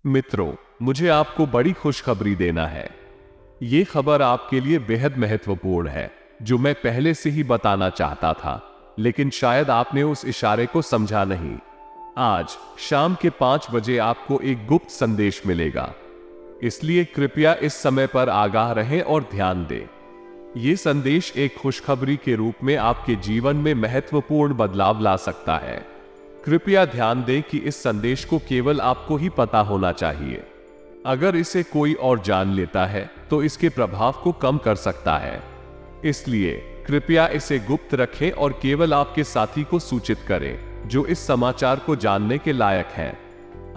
मित्रों, मुझे आपको बड़ी खुशखबरी देना है। ये खबर आपके लिए बेहद महत्वपूर्ण है, जो मैं पहले से ही बताना चाहता था, लेकिन शायद आपने उस इशारे को समझा नहीं। आज शाम के 5 बजे आपको एक गुप्त संदेश मिलेगा, इसलिए कृपया इस समय पर आगाह रहें और ध्यान दें। ये संदेश एक खुशखबरी के रूप में आपके जीवन में महत्वपूर्ण बदलाव ला सकता है। कृपया ध्यान दें कि इस संदेश को केवल आपको ही पता होना चाहिए। अगर इसे कोई और जान लेता है तो इसके प्रभाव को कम कर सकता है, इसलिए कृपया इसे गुप्त रखें और केवल आपके साथी को सूचित करें जो इस समाचार को जानने के लायक हैं।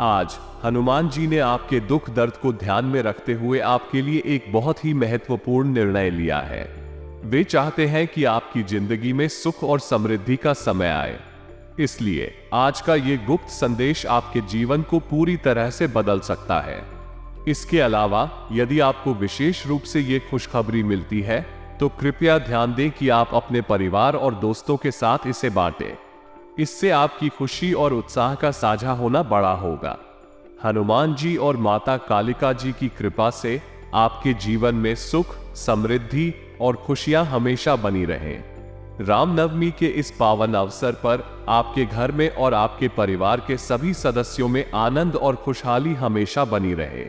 आज हनुमान जी ने आपके दुख दर्द को ध्यान में रखते हुए आपके लिए एक बहुत ही महत्वपूर्ण निर्णय लिया है। वे चाहते हैं कि आपकी जिंदगी में सुख और समृद्धि का समय आए, इसलिए आज का ये गुप्त संदेश आपके जीवन को पूरी तरह से बदल सकता है। इसके अलावा यदि आपको विशेष रूप से ये खुशखबरी मिलती है तो कृपया ध्यान दें कि आप अपने परिवार और दोस्तों के साथ इसे बांटें। इससे आपकी खुशी और उत्साह का साझा होना बड़ा होगा। हनुमान जी और माता कालिका जी की कृपा से आपके जीवन में सुख, समृद्धि और खुशियां हमेशा बनी रहें। रामनवमी के इस पावन अवसर पर आपके घर में और आपके परिवार के सभी सदस्यों में आनंद और खुशहाली हमेशा बनी रहे।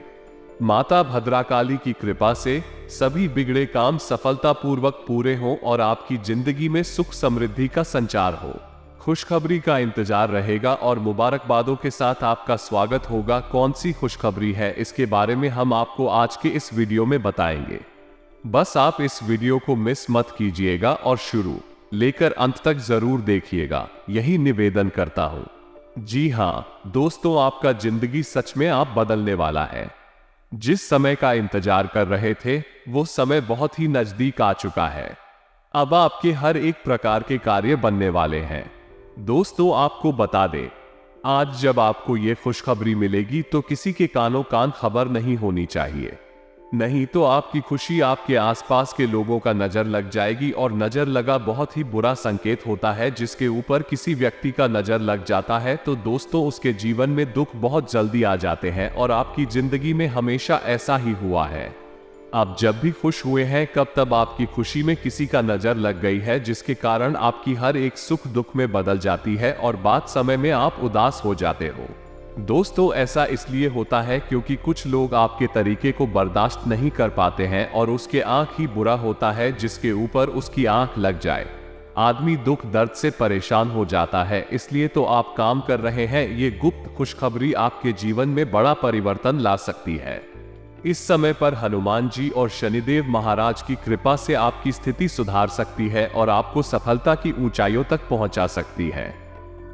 माता भद्राकाली की कृपा से सभी बिगड़े काम सफलतापूर्वक पूरे हों और आपकी जिंदगी में सुख समृद्धि का संचार हो। खुशखबरी का इंतजार रहेगा और मुबारकबादों के साथ आपका स्वागत होगा। कौन सी खुशखबरी है, इसके बारे में हम आपको आज के इस वीडियो में बताएंगे। बस आप इस वीडियो को मिस मत कीजिएगा और शुरू लेकर अंत तक जरूर देखिएगा, यही निवेदन करता हूं। जी हां दोस्तों, आपका जिंदगी सच में आप बदलने वाला है। जिस समय का इंतजार कर रहे थे वो समय बहुत ही नजदीक आ चुका है। अब आपके हर एक प्रकार के कार्य बनने वाले हैं। दोस्तों, आपको बता दें, आज जब आपको ये खुशखबरी मिलेगी तो किसी के कानों कान खबर नहीं होनी चाहिए, नहीं तो आपकी खुशी आपके आसपास के लोगों का नजर लग जाएगी और नजर लगा बहुत ही बुरा संकेत होता है। जिसके ऊपर किसी व्यक्ति का नजर लग जाता है तो दोस्तों उसके जीवन में दुख बहुत जल्दी आ जाते हैं और आपकी जिंदगी में हमेशा ऐसा ही हुआ है। आप जब भी खुश हुए हैं कब तब आपकी खुशी में किसी का नजर लग गई है, जिसके कारण आपकी हर एक सुख दुख में बदल जाती है और बाद समय में आप उदास हो जाते हो। दोस्तों, ऐसा इसलिए होता है क्योंकि कुछ लोग आपके तरीके को बर्दाश्त नहीं कर पाते हैं और उसके आंख ही बुरा होता है जिसके ऊपर उसकी आंख लग जाए। आदमी दुख दर्द से परेशान हो जाता है, इसलिए तो आप काम कर रहे हैं। ये गुप्त खुशखबरी आपके जीवन में बड़ा परिवर्तन ला सकती है। इस समय पर हनुमान जी और शनिदेव महाराज की कृपा से आपकी स्थिति सुधार सकती है और आपको सफलता की ऊंचाइयों तक पहुंचा सकती है।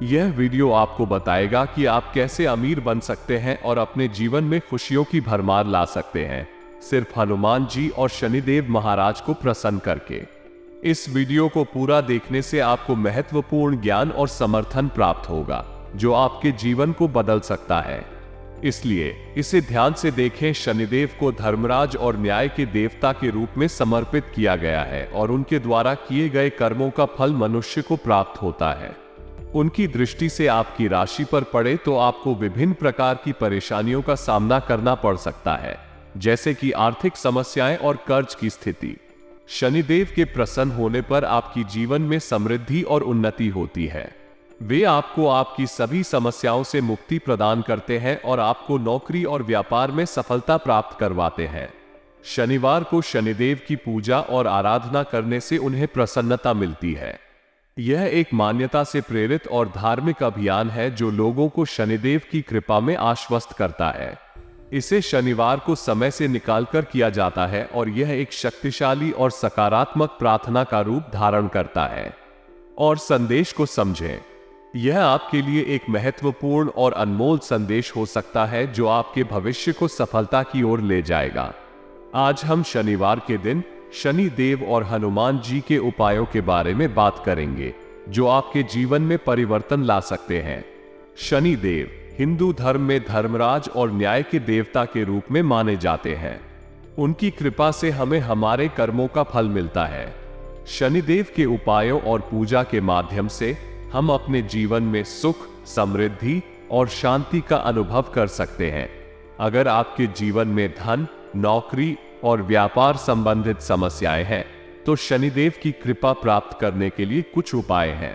यह वीडियो आपको बताएगा कि आप कैसे अमीर बन सकते हैं और अपने जीवन में खुशियों की भरमार ला सकते हैं, सिर्फ हनुमान जी और शनिदेव महाराज को प्रसन्न करके। इस वीडियो को पूरा देखने से आपको महत्वपूर्ण ज्ञान और समर्थन प्राप्त होगा जो आपके जीवन को बदल सकता है, इसलिए इसे ध्यान से देखें। शनिदेव को धर्मराज और न्याय के देवता के रूप में समर्पित किया गया है और उनके द्वारा किए गए कर्मों का फल मनुष्य को प्राप्त होता है। उनकी दृष्टि से आपकी राशि पर पड़े तो आपको विभिन्न प्रकार की परेशानियों का सामना करना पड़ सकता है, जैसे कि आर्थिक समस्याएं और कर्ज की स्थिति। शनिदेव के प्रसन्न होने पर आपकी जीवन में समृद्धि और उन्नति होती है। वे आपको आपकी सभी समस्याओं से मुक्ति प्रदान करते हैं और आपको नौकरी और व्यापार में सफलता प्राप्त करवाते हैं। शनिवार को शनिदेव की पूजा और आराधना करने से उन्हें प्रसन्नता मिलती है। यह एक मान्यता से प्रेरित और धार्मिक अभियान है जो लोगों को शनिदेव की कृपा में आश्वस्त करता है। इसे शनिवार को समय से निकालकर किया जाता है और यह एक शक्तिशाली और सकारात्मक प्रार्थना का रूप धारण करता है। और संदेश को समझें, यह आपके लिए एक महत्वपूर्ण और अनमोल संदेश हो सकता है जो आपके भविष्य को सफलता की ओर ले जाएगा। आज हम शनिवार के दिन शनि देव और हनुमान जी के उपायों के बारे में बात करेंगे जो आपके जीवन में परिवर्तन ला सकते हैं। शनि देव हिंदू धर्म में धर्मराज और न्याय के देवता के रूप में माने जाते हैं। उनकी कृपा से हमें हमारे कर्मों का फल मिलता है। शनिदेव के उपायों और पूजा के माध्यम से हम अपने जीवन में सुख, समृद्धि और शांति का अनुभव कर सकते हैं। अगर आपके जीवन में धन, नौकरी और व्यापार संबंधित समस्याएं हैं तो शनिदेव की कृपा प्राप्त करने के लिए कुछ उपाय हैं।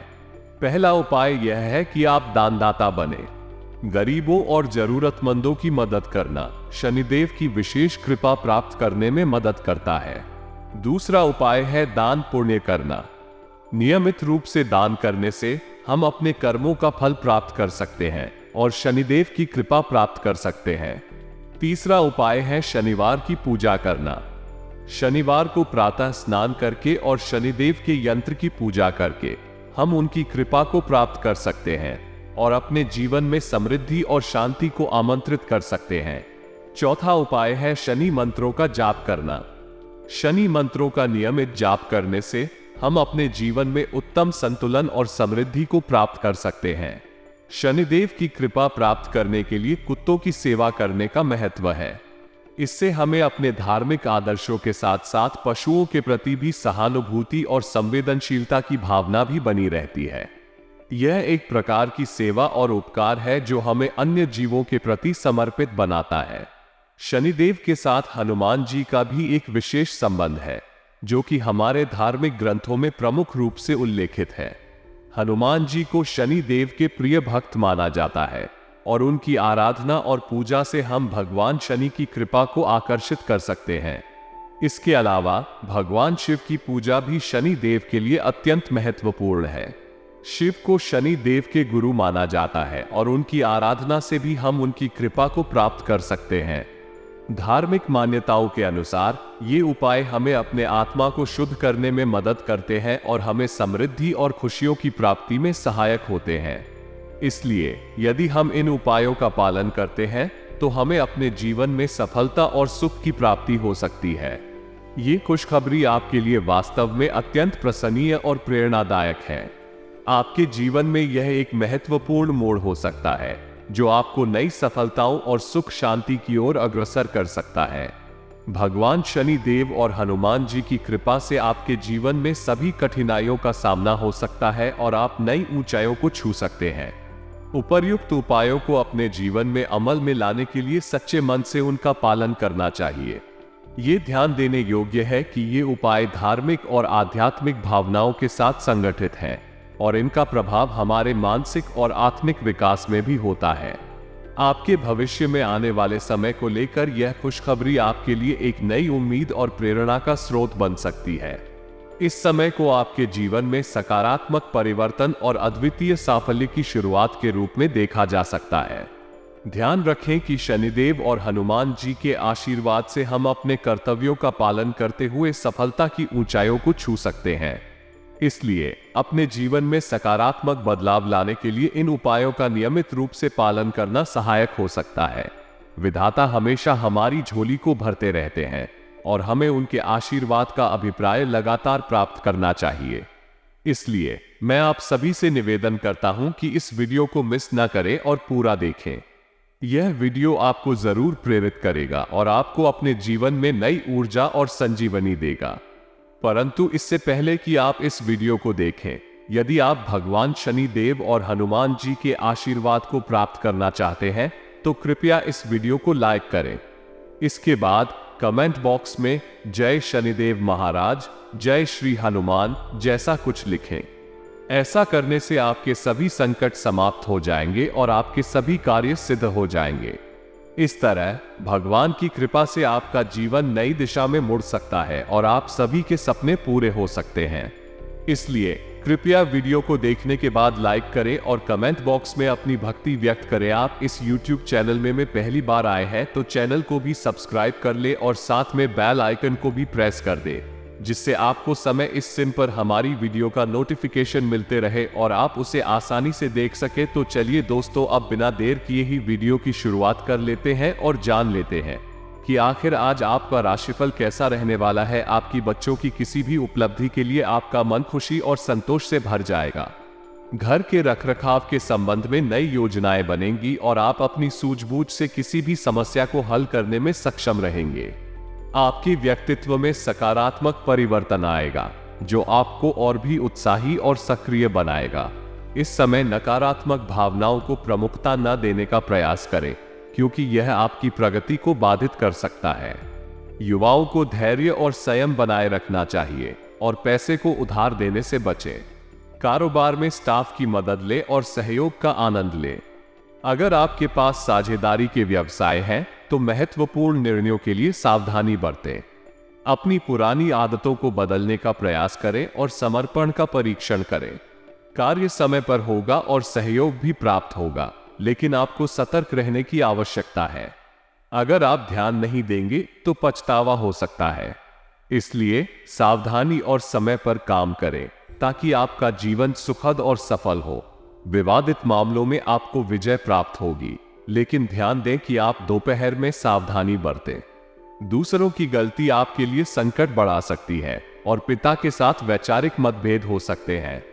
पहला उपाय यह है कि आप दानदाता बने। गरीबों और जरूरतमंदों की मदद करना शनिदेव की विशेष कृपा प्राप्त करने में मदद करता है। दूसरा उपाय है दान पुण्य करना। नियमित रूप से दान करने से हम अपने कर्मों का फल प्राप्त कर सकते हैं और शनिदेव की कृपा प्राप्त कर सकते हैं। तीसरा उपाय है शनिवार की पूजा करना। शनिवार को प्रातः स्नान करके और शनिदेव के यंत्र की पूजा करके हम उनकी कृपा को प्राप्त कर सकते हैं और अपने जीवन में समृद्धि और शांति को आमंत्रित कर सकते हैं। चौथा उपाय है शनि मंत्रों का जाप करना। शनि मंत्रों का नियमित जाप करने से हम अपने जीवन में उत्तम संतुलन और समृद्धि को प्राप्त कर सकते हैं। शनिदेव की कृपा प्राप्त करने के लिए कुत्तों की सेवा करने का महत्व है। इससे हमें अपने धार्मिक आदर्शों के साथ साथ पशुओं के प्रति भी सहानुभूति और संवेदनशीलता की भावना भी बनी रहती है। यह एक प्रकार की सेवा और उपकार है जो हमें अन्य जीवों के प्रति समर्पित बनाता है। शनिदेव के साथ हनुमान जी का भी एक विशेष संबंध है जो कि हमारे धार्मिक ग्रंथों में प्रमुख रूप से उल्लेखित है। हनुमान जी को शनि देव के प्रिय भक्त माना जाता है और उनकी आराधना और पूजा से हम भगवान शनि की कृपा को आकर्षित कर सकते हैं। इसके अलावा भगवान शिव की पूजा भी शनि देव के लिए अत्यंत महत्वपूर्ण है। शिव को शनि देव के गुरु माना जाता है और उनकी आराधना से भी हम उनकी कृपा को प्राप्त कर सकते हैं। धार्मिक मान्यताओं के अनुसार ये उपाय हमें अपने आत्मा को शुद्ध करने में मदद करते हैं और हमें समृद्धि और खुशियों की प्राप्ति में सहायक होते हैं। इसलिए यदि हम इन उपायों का पालन करते हैं तो हमें अपने जीवन में सफलता और सुख की प्राप्ति हो सकती है। ये खुशखबरी आपके लिए वास्तव में अत्यंत प्रसन्नीय और प्रेरणादायक है। आपके जीवन में यह एक महत्वपूर्ण मोड़ हो सकता है जो आपको नई सफलताओं और सुख शांति की ओर अग्रसर कर सकता है। भगवान शनि देव और हनुमान जी की कृपा से आपके जीवन में सभी कठिनाइयों का सामना हो सकता है और आप नई ऊंचाइयों को छू सकते हैं। उपर्युक्त उपायों को अपने जीवन में अमल में लाने के लिए सच्चे मन से उनका पालन करना चाहिए। ये ध्यान देने योग्य है कि ये उपाय धार्मिक और आध्यात्मिक भावनाओं के साथ संगठित हैं और इनका प्रभाव हमारे मानसिक और आत्मिक विकास में भी होता है। आपके भविष्य में आने वाले समय को लेकर यह खुशखबरी आपके लिए एक नई उम्मीद और प्रेरणा का स्रोत बन सकती है। इस समय को आपके जीवन में सकारात्मक परिवर्तन और अद्वितीय साफल्य की शुरुआत के रूप में देखा जा सकता है। ध्यान रखें कि शनिदेव और हनुमान जी के आशीर्वाद से हम अपने कर्तव्यों का पालन करते हुए सफलता की ऊंचाइयों को छू सकते हैं। इसलिए अपने जीवन में सकारात्मक बदलाव लाने के लिए इन उपायों का नियमित रूप से पालन करना सहायक हो सकता है। विधाता हमेशा हमारी झोली को भरते रहते हैं और हमें उनके आशीर्वाद का अभिप्राय लगातार प्राप्त करना चाहिए। इसलिए मैं आप सभी से निवेदन करता हूं कि इस वीडियो को मिस न करें और पूरा देखें। यह वीडियो आपको जरूर प्रेरित करेगा और आपको अपने जीवन में नई ऊर्जा और संजीवनी देगा। परंतु इससे पहले कि आप इस वीडियो को देखें, यदि आप भगवान शनि देव और हनुमान जी के आशीर्वाद को प्राप्त करना चाहते हैं तो कृपया इस वीडियो को लाइक करें। इसके बाद कमेंट बॉक्स में जय शनिदेव महाराज, जय श्री हनुमान जैसा कुछ लिखें। ऐसा करने से आपके सभी संकट समाप्त हो जाएंगे और आपके सभी कार्य सिद्ध हो जाएंगे। इस तरह भगवान की कृपा से आपका जीवन नई दिशा में मुड़ सकता है और आप सभी के सपने पूरे हो सकते हैं। इसलिए कृपया वीडियो को देखने के बाद लाइक करें और कमेंट बॉक्स में अपनी भक्ति व्यक्त करें। आप इस YouTube चैनल में पहली बार आए हैं तो चैनल को भी सब्सक्राइब कर ले और साथ में बेल आइकन को भी प्रेस कर दे, जिससे आपको समय इस सिम पर हमारी वीडियो का नोटिफिकेशन मिलते रहे और आप उसे आसानी से देख सके। तो चलिए दोस्तों, अब बिना देर किए ही वीडियो की शुरुआत कर लेते हैं और जान लेते हैं कि आखिर आज आपका राशिफल कैसा रहने वाला है। आपकी बच्चों की किसी भी उपलब्धि के लिए आपका मन खुशी और संतोष से भर जाएगा। घर के रखरखाव के संबंध में नई योजनाएं बनेंगी और आप अपनी सूझबूझ से किसी भी समस्या को हल करने में सक्षम रहेंगे। आपके व्यक्तित्व में सकारात्मक परिवर्तन आएगा जो आपको और भी उत्साही और सक्रिय बनाएगा। इस समय नकारात्मक भावनाओं को प्रमुखता न देने का प्रयास करें। क्योंकि यह आपकी प्रगति को बाधित कर सकता है। युवाओं को धैर्य और संयम बनाए रखना चाहिए और पैसे को उधार देने से बचें। कारोबार में स्टाफ की मदद ले और सहयोग का आनंद ले। अगर आपके पास साझेदारी के व्यवसाय हैं तो महत्वपूर्ण निर्णयों के लिए सावधानी बरतें। अपनी पुरानी आदतों को बदलने का प्रयास करें और समर्पण का परीक्षण करें। कार्य समय पर होगा और सहयोग भी प्राप्त होगा, लेकिन आपको सतर्क रहने की आवश्यकता है। अगर आप ध्यान नहीं देंगे तो पछतावा हो सकता है। इसलिए सावधानी और समय पर काम करें ताकि आपका जीवन सुखद और सफल हो। विवादित मामलों में आपको विजय प्राप्त होगी, लेकिन ध्यान दें कि आप दोपहर में सावधानी बरतें। दूसरों की गलती आपके लिए संकट बढ़ा सकती है और पिता के साथ वैचारिक मतभेद हो सकते हैं।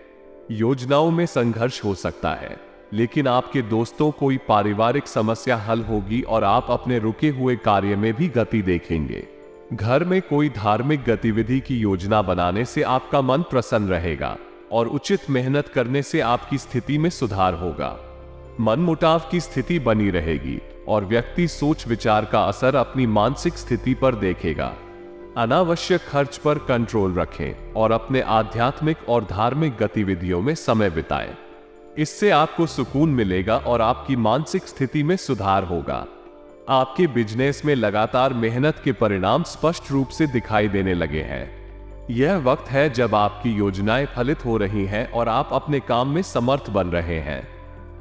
योजनाओं में संघर्ष हो सकता है, लेकिन आपके दोस्तों कोई पारिवारिक समस्या हल होगी और आप अपने रुके हुए कार्य में भी गति देखेंगे। घर में कोई धार्मिक गतिविधि की योजना बनाने से आपका मन प्रसन्न रहेगा और उचित मेहनत करने से आपकी स्थिति में सुधार होगा। मनमुटाव की स्थिति बनी रहेगी और व्यक्ति सोच विचार का असर अपनी मानसिक स्थिति पर देखेगा। अनावश्यक खर्च पर कंट्रोल रखें और अपने आध्यात्मिक और धार्मिक गतिविधियों में समय बिताएं। इससे आपको सुकून मिलेगा और आपकी मानसिक स्थिति में सुधार होगा। आपके बिजनेस में लगातार मेहनत के परिणाम स्पष्ट रूप से दिखाई देने लगे हैं। यह वक्त है जब आपकी योजनाएं फलित हो रही हैं और आप अपने काम में समर्थ बन रहे हैं।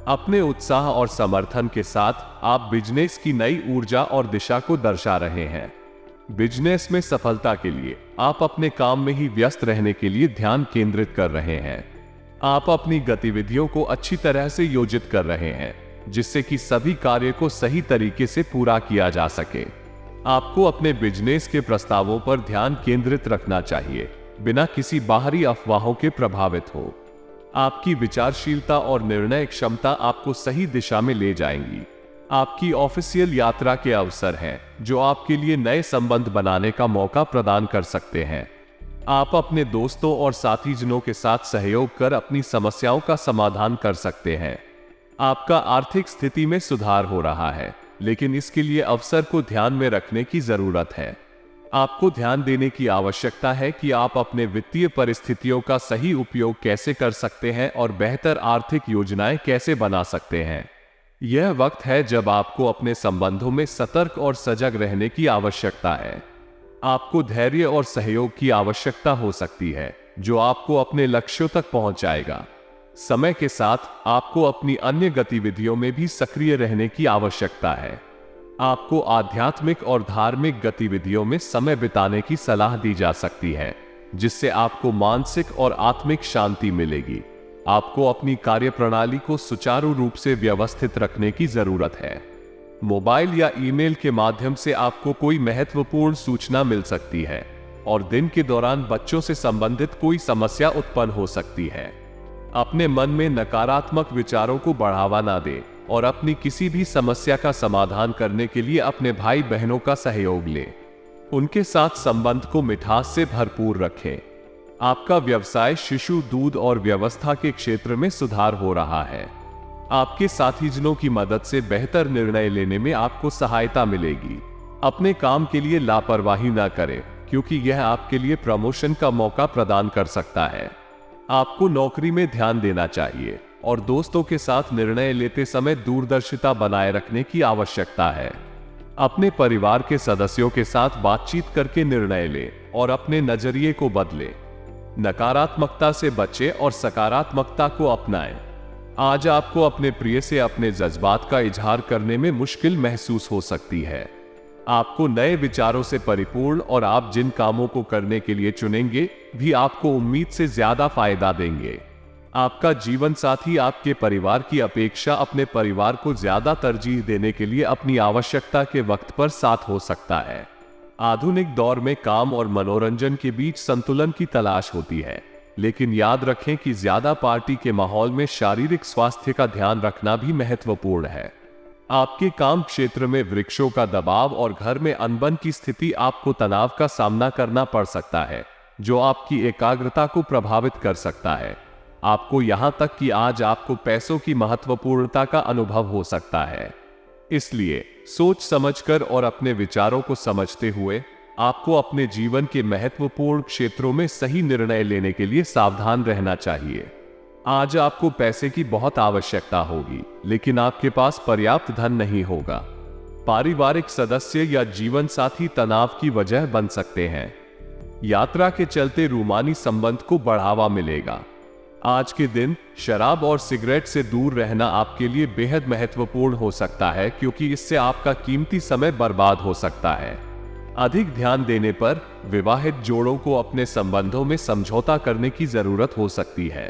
अपने उत्साह और समर्थन के साथ आप बिजनेस की नई ऊर्जा और दिशा को दर्शा रहे हैं। बिजनेस में सफलता के लिए आप अपने काम में ही व्यस्त रहने के लिए ध्यान केंद्रित कर रहे हैं। आप अपनी गतिविधियों को अच्छी तरह से योजित कर रहे हैं, जिससे कि सभी कार्य को सही तरीके से पूरा किया जा सके। आपको अपने बिजनेस के प्रस्तावों पर ध्यान केंद्रित रखना चाहिए, बिना किसी बाहरी अफवाहों के प्रभावित हो। आपकी विचारशीलता और निर्णय क्षमता आपको सही दिशा में ले जाएंगी। आपकी ऑफिशियल यात्रा के अवसर हैं, जो आपके लिए नए संबंध बनाने का मौका प्रदान कर सकते हैं। आप अपने दोस्तों और साथीजनों के साथ सहयोग कर अपनी समस्याओं का समाधान कर सकते हैं। आपका आर्थिक स्थिति में सुधार हो रहा है, लेकिन इसके लिए अवसर को ध्यान में रखने की जरूरत है। आपको ध्यान देने की आवश्यकता है कि आप अपने वित्तीय परिस्थितियों का सही उपयोग कैसे कर सकते हैं और बेहतर आर्थिक योजनाएं कैसे बना सकते हैं। यह वक्त है जब आपको अपने संबंधों में सतर्क और सजग रहने की आवश्यकता है। आपको धैर्य और सहयोग की आवश्यकता हो सकती है, जो आपको अपने लक्ष्यों तक पहुंचाएगा। समय के साथ आपको अपनी अन्य गतिविधियों में भी सक्रिय रहने की आवश्यकता है। आपको आध्यात्मिक और धार्मिक गतिविधियों में समय बिताने की सलाह दी जा सकती है, जिससे आपको मानसिक और आत्मिक शांति मिलेगी। आपको अपनी कार्यप्रणाली को सुचारू रूप से व्यवस्थित रखने की जरूरत है। मोबाइल या ईमेल के माध्यम से आपको कोई महत्वपूर्ण सूचना मिल सकती है और दिन के दौरान बच्चों से संबंधित कोई समस्या उत्पन्न हो सकती है। अपने मन में नकारात्मक विचारों को बढ़ावा ना दें और अपनी किसी भी समस्या का समाधान करने के लिए अपने भाई बहनों का सहयोग लें। उनके साथ संबंध को मिठास से भरपूर रखें। आपका व्यवसाय शिशु दूध और व्यवस्था के क्षेत्र में सुधार हो रहा है। आपके साथीजनों की मदद से बेहतर निर्णय लेने में आपको सहायता मिलेगी। अपने काम के लिए लापरवाही ना करें, क्योंकि यह आपके लिए प्रमोशन का मौका प्रदान कर सकता है। आपको नौकरी में ध्यान देना चाहिए और दोस्तों के साथ निर्णय लेते समय दूरदर्शिता बनाए रखने की आवश्यकता है। अपने परिवार के सदस्यों के साथ बातचीत करके निर्णय लें और अपने नजरिए को बदलें। नकारात्मकता से बचें और सकारात्मकता को अपनाएं। आज आपको अपने प्रिय से अपने जज्बात का इजहार करने में मुश्किल महसूस हो सकती है। आपको नए विचारों से परिपूर्ण और आप जिन कामों को करने के लिए चुनेंगे भी आपको उम्मीद से ज्यादा फायदा देंगे। आपका जीवन साथी आपके परिवार की अपेक्षा अपने परिवार को ज्यादा तरजीह देने के लिए अपनी आवश्यकता के वक्त पर साथ हो सकता है। आधुनिक दौर में काम और मनोरंजन के बीच संतुलन की तलाश होती है, लेकिन याद रखें कि ज्यादा पार्टी के माहौल में शारीरिक स्वास्थ्य का ध्यान रखना भी महत्वपूर्ण है। आपके काम क्षेत्र में वृक्षों का दबाव और घर में अनबन की स्थिति आपको तनाव का सामना करना पड़ सकता है, जो आपकी एकाग्रता को प्रभावित कर सकता है। आपको यहां तक कि आज आपको पैसों की महत्वपूर्णता का अनुभव हो सकता है। इसलिए सोच समझकर और अपने विचारों को समझते हुए आपको अपने जीवन के महत्वपूर्ण क्षेत्रों में सही निर्णय लेने के लिए सावधान रहना चाहिए। आज आपको पैसे की बहुत आवश्यकता होगी, लेकिन आपके पास पर्याप्त धन नहीं होगा। पारिवारिक सदस्य या जीवन साथी तनाव की वजह बन सकते हैं। यात्रा के चलते रूमानी संबंध को बढ़ावा मिलेगा। आज के दिन शराब और सिगरेट से दूर रहना आपके लिए बेहद महत्वपूर्ण हो सकता है, क्योंकि इससे आपका कीमती समय बर्बाद हो सकता है। अधिक ध्यान देने पर विवाहित जोड़ों को अपने संबंधों में समझौता करने की जरूरत हो सकती है।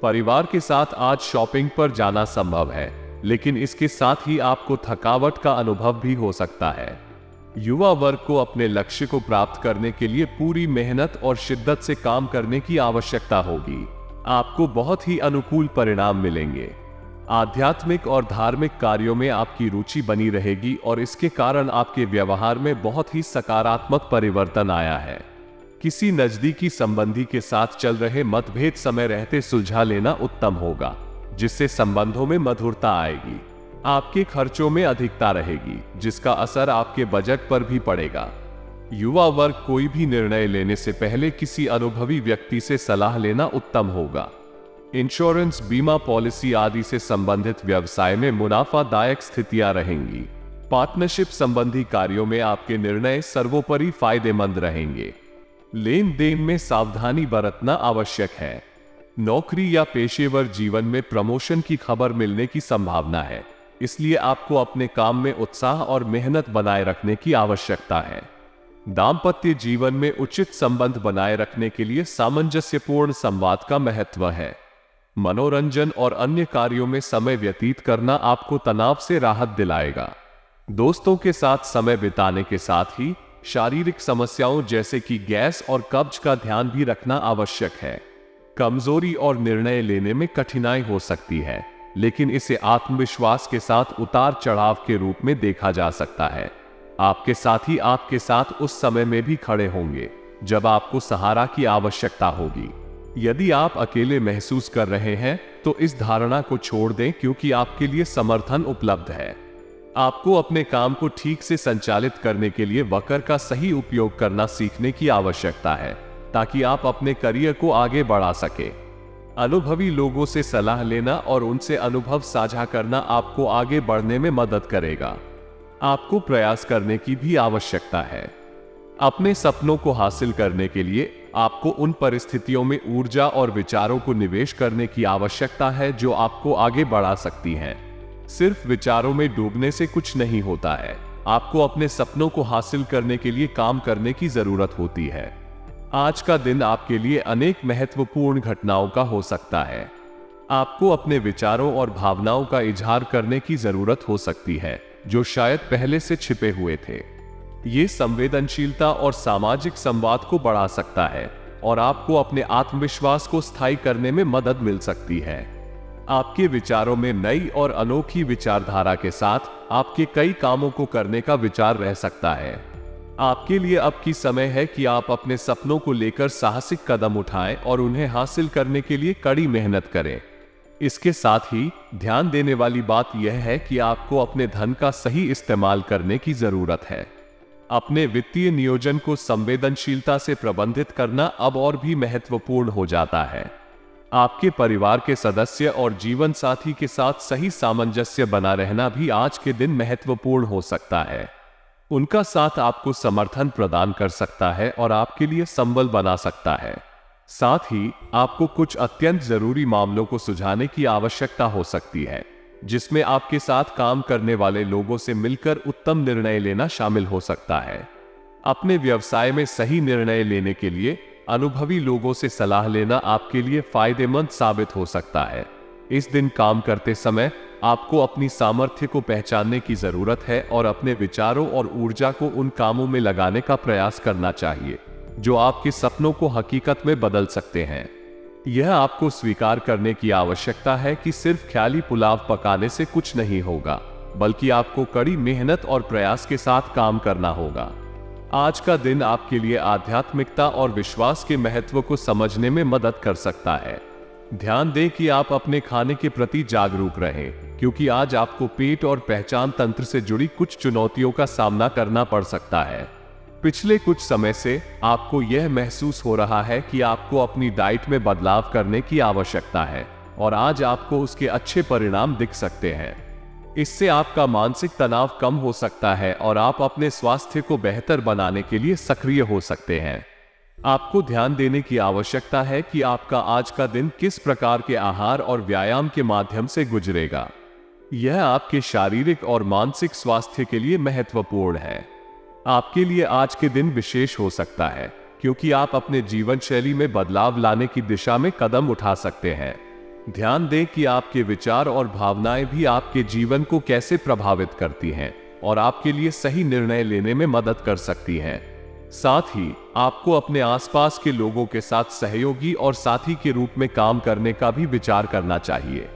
परिवार के साथ आज शॉपिंग पर जाना संभव है, लेकिन इसके साथ ही आपको थकावट का अनुभव भी हो सकता है। युवा वर्ग को अपने लक्ष्य को प्राप्त करने के लिए पूरी मेहनत और शिद्दत से काम करने की आवश्यकता होगी। आपको बहुत ही अनुकूल परिणाम मिलेंगे। आध्यात्मिक और धार्मिक कार्यों में आपकी रुचि बनी रहेगी और इसके कारण आपके व्यवहार में बहुत ही सकारात्मक परिवर्तन आया है। किसी नजदीकी संबंधी के साथ चल रहे मतभेद समय रहते सुलझा लेना उत्तम होगा, जिससे संबंधों में मधुरता आएगी। आपके खर्चों में अधिकता रहेगी, जिसका असर आपके बजट पर भी पड़ेगा। युवा वर्ग कोई भी निर्णय लेने से पहले किसी अनुभवी व्यक्ति से सलाह लेना उत्तम होगा। इंश्योरेंस, बीमा पॉलिसी आदि से संबंधित व्यवसाय में मुनाफादायक स्थितियां रहेंगी। पार्टनरशिप संबंधी कार्यों में आपके निर्णय सर्वोपरि फायदेमंद रहेंगे। लेन देन में सावधानी बरतना आवश्यक है। नौकरी या पेशेवर जीवन में प्रमोशन की खबर मिलने की संभावना है, इसलिए आपको अपने काम में उत्साह और मेहनत बनाए रखने की आवश्यकता है। दाम्पत्य जीवन में उचित संबंध बनाए रखने के लिए सामंजस्यपूर्ण संवाद का महत्व है। मनोरंजन और अन्य कार्यों में समय व्यतीत करना आपको तनाव से राहत दिलाएगा। दोस्तों के साथ समय बिताने के साथ ही शारीरिक समस्याओं जैसे कि गैस और कब्ज का ध्यान भी रखना आवश्यक है। कमजोरी और निर्णय लेने में कठिनाई हो सकती है, लेकिन इसे आत्मविश्वास के साथ उतार चढ़ाव के रूप में देखा जा सकता है। आपके साथी आपके साथ उस समय में भी खड़े होंगे जब आपको सहारा की आवश्यकता होगी। यदि आप अकेले महसूस कर रहे हैं तो इस धारणा को छोड़ दें, क्योंकि आपके लिए समर्थन उपलब्ध है। आपको अपने काम को ठीक से संचालित करने के लिए वक्र का सही उपयोग करना सीखने की आवश्यकता है, ताकि आप अपने करियर को आगे बढ़ा सके। अनुभवी लोगों से सलाह लेना और उनसे अनुभव साझा करना आपको आगे बढ़ने में मदद करेगा। आपको प्रयास करने की भी आवश्यकता है। अपने सपनों को हासिल करने के लिए आपको उन परिस्थितियों में ऊर्जा और विचारों को निवेश करने की आवश्यकता है जो आपको आगे बढ़ा सकती हैं। सिर्फ विचारों में डूबने से कुछ नहीं होता है। आपको अपने सपनों को हासिल करने के लिए काम करने की जरूरत होती है। आज का दिन आपके लिए अनेक महत्वपूर्ण घटनाओं का हो सकता है। आपको अपने विचारों और भावनाओं का इजहार करने की जरूरत हो सकती है, जो शायद पहले से छिपे हुए थे। ये संवेदनशीलता और सामाजिक संवाद को बढ़ा सकता है और आपको अपने आत्मविश्वास को स्थायी करने में मदद मिल सकती है। आपके विचारों में नई और अनोखी विचारधारा के साथ आपके कई कामों को करने का विचार रह सकता है। आपके लिए अब की समय है कि आप अपने सपनों को लेकर साहसिक कदम उठाएं और उन्हें हासिल करने के लिए कड़ी मेहनत करें। इसके साथ ही ध्यान देने वाली बात यह है कि आपको अपने धन का सही इस्तेमाल करने की जरूरत है। अपने वित्तीय नियोजन को संवेदनशीलता से प्रबंधित करना अब और भी महत्वपूर्ण हो जाता है। आपके परिवार के सदस्य और जीवन साथी के साथ सही सामंजस्य बना रहना भी आज के दिन महत्वपूर्ण हो सकता है। उनका साथ आपको समर्थन प्रदान कर सकता है और आपके लिए संबल बना सकता है। साथ ही आपको कुछ अत्यंत जरूरी मामलों को सुलझाने की आवश्यकता हो सकती है, जिसमें आपके साथ काम करने वाले लोगों से मिलकर उत्तम निर्णय लेना शामिल हो सकता है। अपने व्यवसाय में सही निर्णय लेने के लिए अनुभवी लोगों से सलाह लेना आपके लिए फायदेमंद साबित हो सकता है। इस दिन काम करते समय आपको अपनी सामर्थ्य को पहचानने की जरूरत है और अपने विचारों और ऊर्जा को उन कामों में लगाने का प्रयास करना चाहिए जो आपके सपनों को हकीकत में बदल सकते हैं। यह आपको स्वीकार करने की आवश्यकता है कि सिर्फ ख्याली पुलाव पकाने से कुछ नहीं होगा, बल्कि आपको कड़ी मेहनत और प्रयास के साथ काम करना होगा। आज का दिन आपके लिए आध्यात्मिकता और विश्वास के महत्व को समझने में मदद कर सकता है। ध्यान दें कि आप अपने खाने के प्रति जागरूक रहें। क्योंकि आज आपको पेट और पहचान तंत्र से जुड़ी कुछ चुनौतियों का सामना करना पड़ सकता है। पिछले कुछ समय से आपको यह महसूस हो रहा है कि आपको अपनी डाइट में बदलाव करने की आवश्यकता है और आज आपको उसके अच्छे परिणाम दिख सकते हैं। इससे आपका मानसिक तनाव कम हो सकता है और आप अपने स्वास्थ्य को बेहतर बनाने के लिए सक्रिय हो सकते हैं। आपको ध्यान देने की आवश्यकता है कि आपका आज का दिन किस प्रकार के आहार और व्यायाम के माध्यम से गुजरेगा। यह आपके शारीरिक और मानसिक स्वास्थ्य के लिए महत्वपूर्ण है। आपके लिए आज के दिन विशेष हो सकता है क्योंकि आप अपने जीवन शैली में बदलाव लाने की दिशा में कदम उठा सकते हैं। ध्यान दें कि आपके विचार और भावनाएं भी आपके जीवन को कैसे प्रभावित करती हैं और आपके लिए सही निर्णय लेने में मदद कर सकती हैं। साथ ही आपको अपने आसपास के लोगों के साथ सहयोगी और साथी के रूप में काम करने का भी विचार करना चाहिए।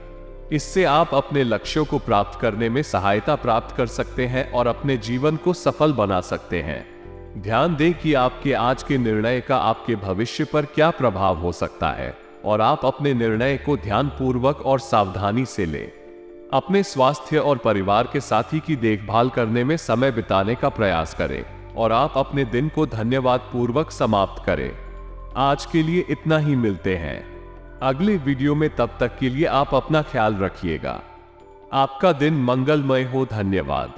इससे आप अपने लक्ष्यों को प्राप्त करने में सहायता प्राप्त कर सकते हैं और अपने जीवन को सफल बना सकते हैं। ध्यान दें कि आपके आज के निर्णय का आपके भविष्य पर क्या प्रभाव हो सकता है और आप अपने निर्णय को ध्यानपूर्वक और सावधानी से लें। अपने स्वास्थ्य और परिवार के साथी की देखभाल करने में समय बिताने का प्रयास करें और आप अपने दिन को धन्यवाद पूर्वक समाप्त करें। आज के लिए इतना ही, मिलते हैं अगले वीडियो में। तब तक के लिए आप अपना ख्याल रखिएगा। आपका दिन मंगलमय हो। धन्यवाद।